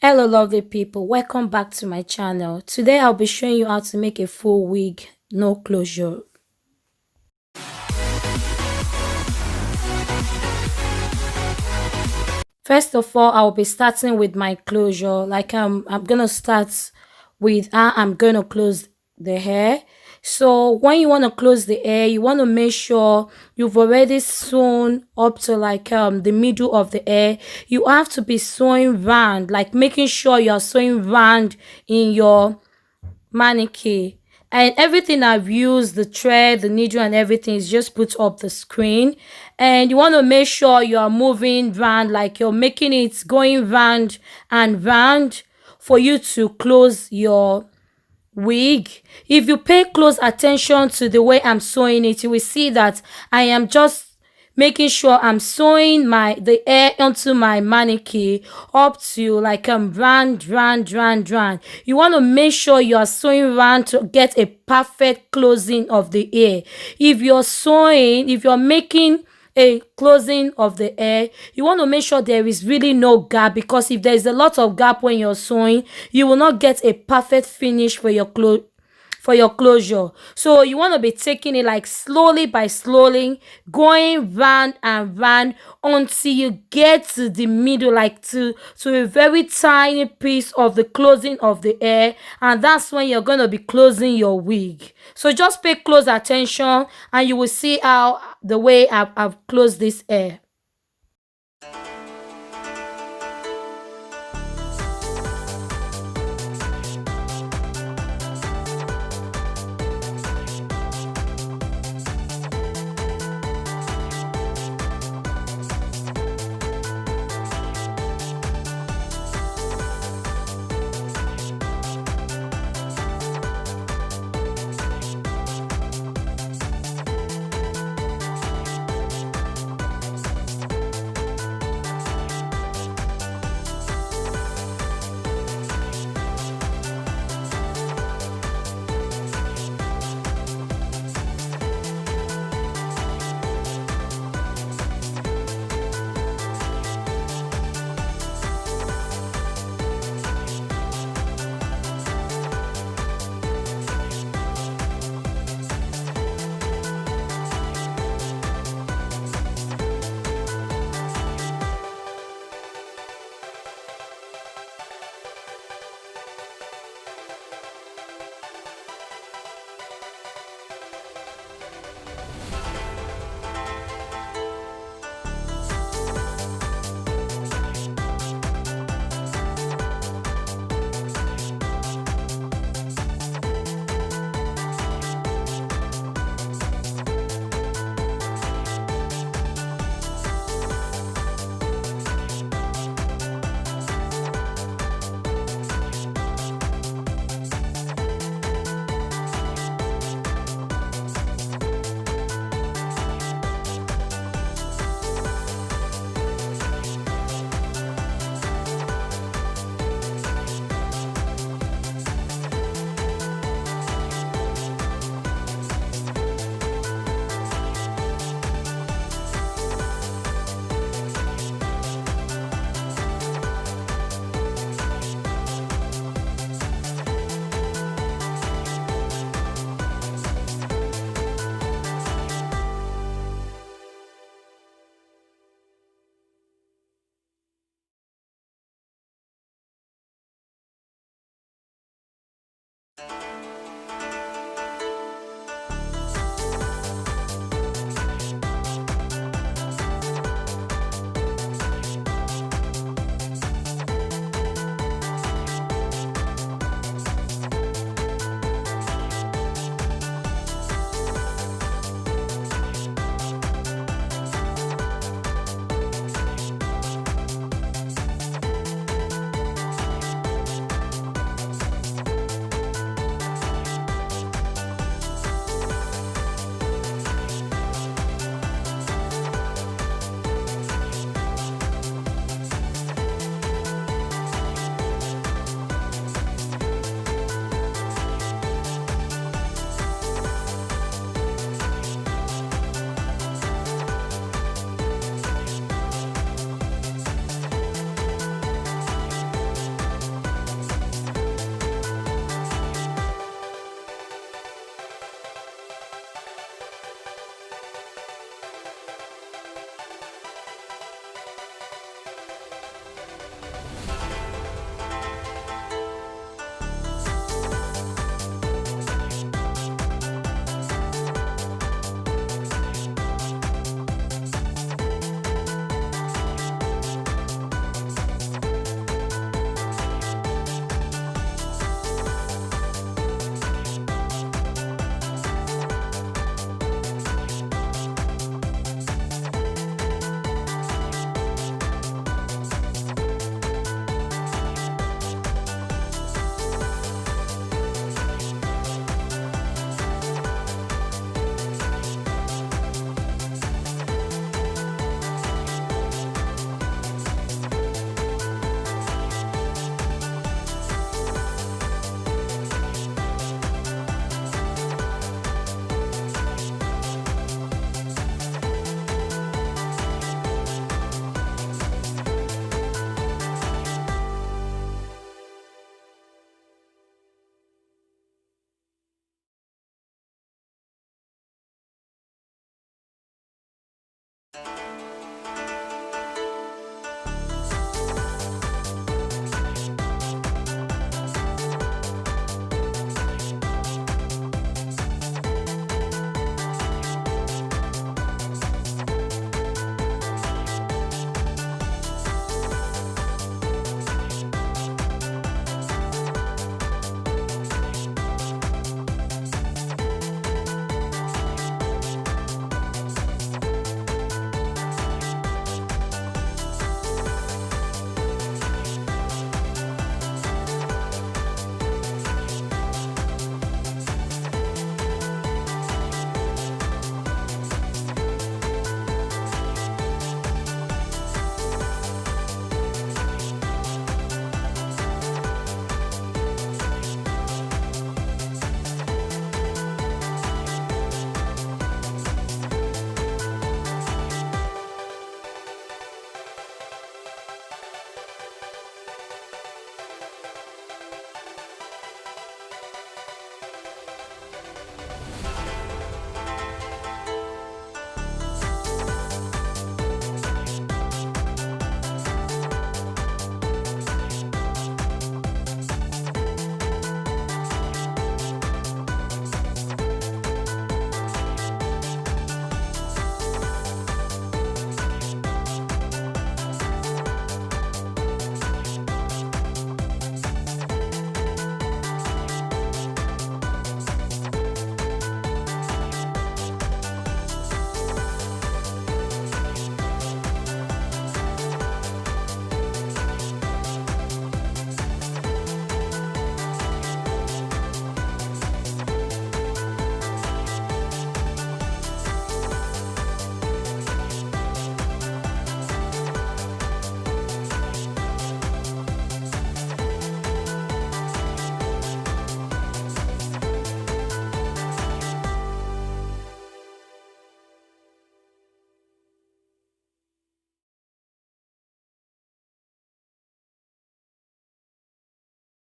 Hello lovely people, welcome back to my channel. Today I'll be showing you how to make a full wig, no closure. First of all, I'll be starting with my closure. I'm gonna start with how I'm gonna close the hair. So when you want to close the hair, you want to make sure you've already sewn up to the middle of the hair. You have to be sewing round, like making sure you're sewing round in your mannequin, and everything I've used, the thread, the needle and everything is just put up the screen. And you want to make sure you are moving round, like you're making it going round and round for you to close your wig. If you pay close attention to the way I'm sewing it, you will see that I am just making sure I'm sewing the hair onto my mannequin up to round. You want to make sure you are sewing round to get a perfect closing of the hair. If you're making a closing of the hair, you want to make sure there is really no gap, because if there is a lot of gap when you're sewing, you will not get a perfect finish for your closure. So you want to be taking it like slowly by slowly, going round and round until you get to the middle, like to a very tiny piece of the closing of the hair, and that's when you're going to be closing your wig. So just pay close attention and you will see how the way I've closed this hair.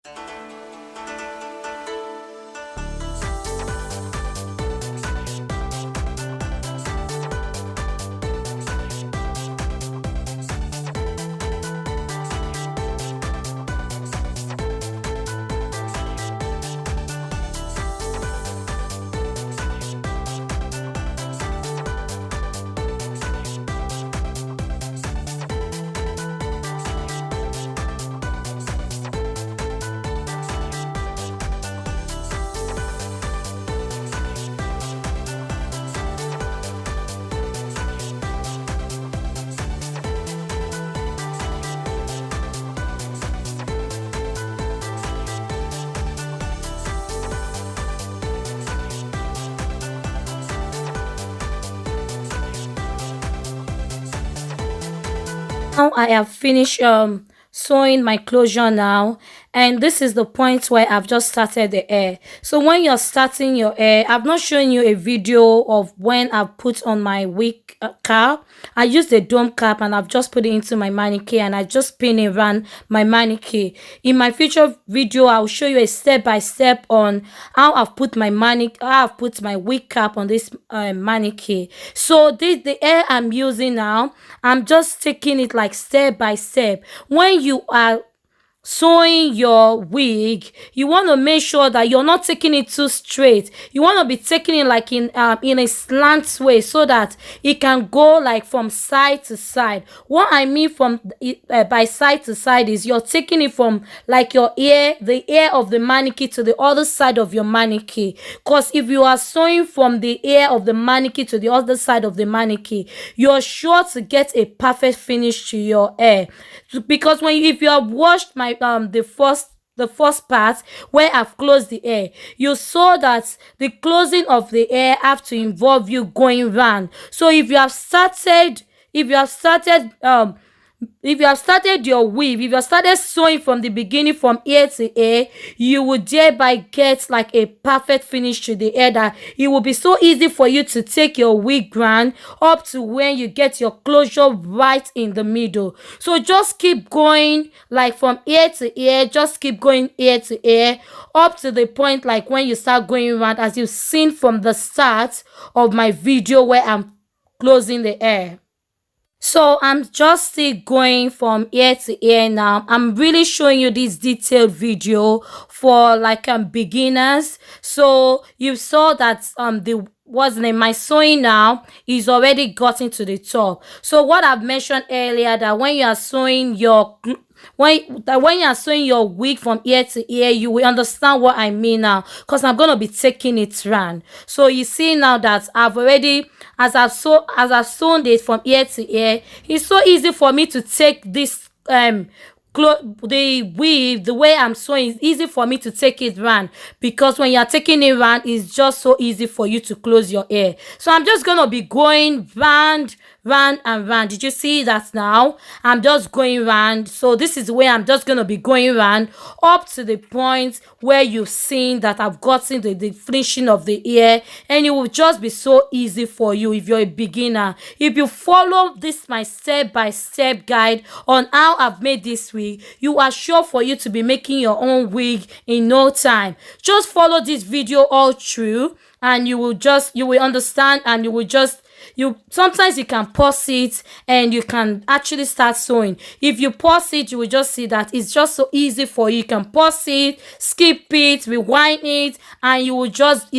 Now I have finished sewing my closure now, and this is the point where I've just started the hair. So when you're starting your hair, I've not shown you a video of when I've put on my wig cap. I used the dome cap and I've just put it into my manicure and I just pin it around my manicure. In my future video, I'll show you a step by step on how I've put my wig cap on this manicure. So this the hair I'm using now, I'm just taking it like step by step. When you are sewing your wig, you want to make sure that you're not taking it too straight. You want to be taking it like in a slant way, so that it can go like from side to side. What I mean from by side to side is you're taking it from like your ear, the ear of the manicure, to the other side of your manicure. Because if you are sewing from the ear of the manicure to the other side of the manicure, you're sure to get a perfect finish to your hair. Because if you have watched my the first part where I've closed the hair, you saw that the closing of the hair have to involve you going round. So if you have started your weave, if you have started sewing from the beginning, from ear to ear, you will thereby get like a perfect finish to the hair, that it will be so easy for you to take your wig round up to when you get your closure right in the middle. So just keep going like from ear to ear, just keep going ear to ear up to the point like when you start going around, as you've seen from the start of my video where I'm closing the hair. So I'm just still going from ear to ear now. I'm really showing you this detailed video for like beginners. So you saw that my sewing now is already gotten to the top. So what I've mentioned earlier, that when you are sewing your when you are sewing your wig from ear to ear, you will understand what I mean now, because I'm gonna be taking it round. So you see now that I've already, as I've sewn it from ear to ear, it's so easy for me to take this the weave, the way I'm sewing, it's easy for me to take it round, because when you're taking it round, it's just so easy for you to close your hair. So I'm just gonna be going round and round. Did you see that now? I'm just going round. So this is where I'm just gonna be going round up to the point where you've seen that I've gotten the finishing of the ear, and it will just be so easy for you if you're a beginner. If you follow this my step-by-step guide on how I've made this wig, you are sure for you to be making your own wig in no time. Just follow this video all through and you will understand, and sometimes you can pause it and you can actually start sewing. If you pause it, you will just see that it's just so easy for you. You can pause it, skip it, rewind it, and it will just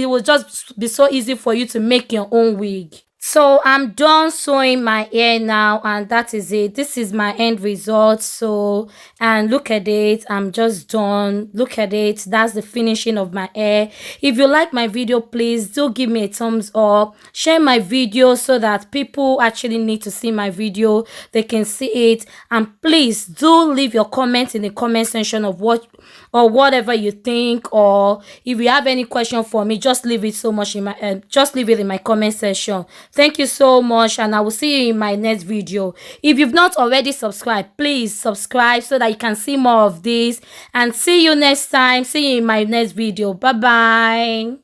be so easy for you to make your own wig. So I'm done sewing my hair now, and that is it. This is my end result. So, and look at it, I'm just done. Look at it, that's the finishing of my hair. If you like my video, please do give me a thumbs up, share my video so that people actually need to see my video, they can see it, and please do leave your comments in the comment section of whatever you think, or if you have any question for me, just leave it in my comment section. Thank you so much, and I will see you in my next video. If you've not already subscribed, please subscribe so that you can see more of this, and see you next time. See you in my next video. Bye bye.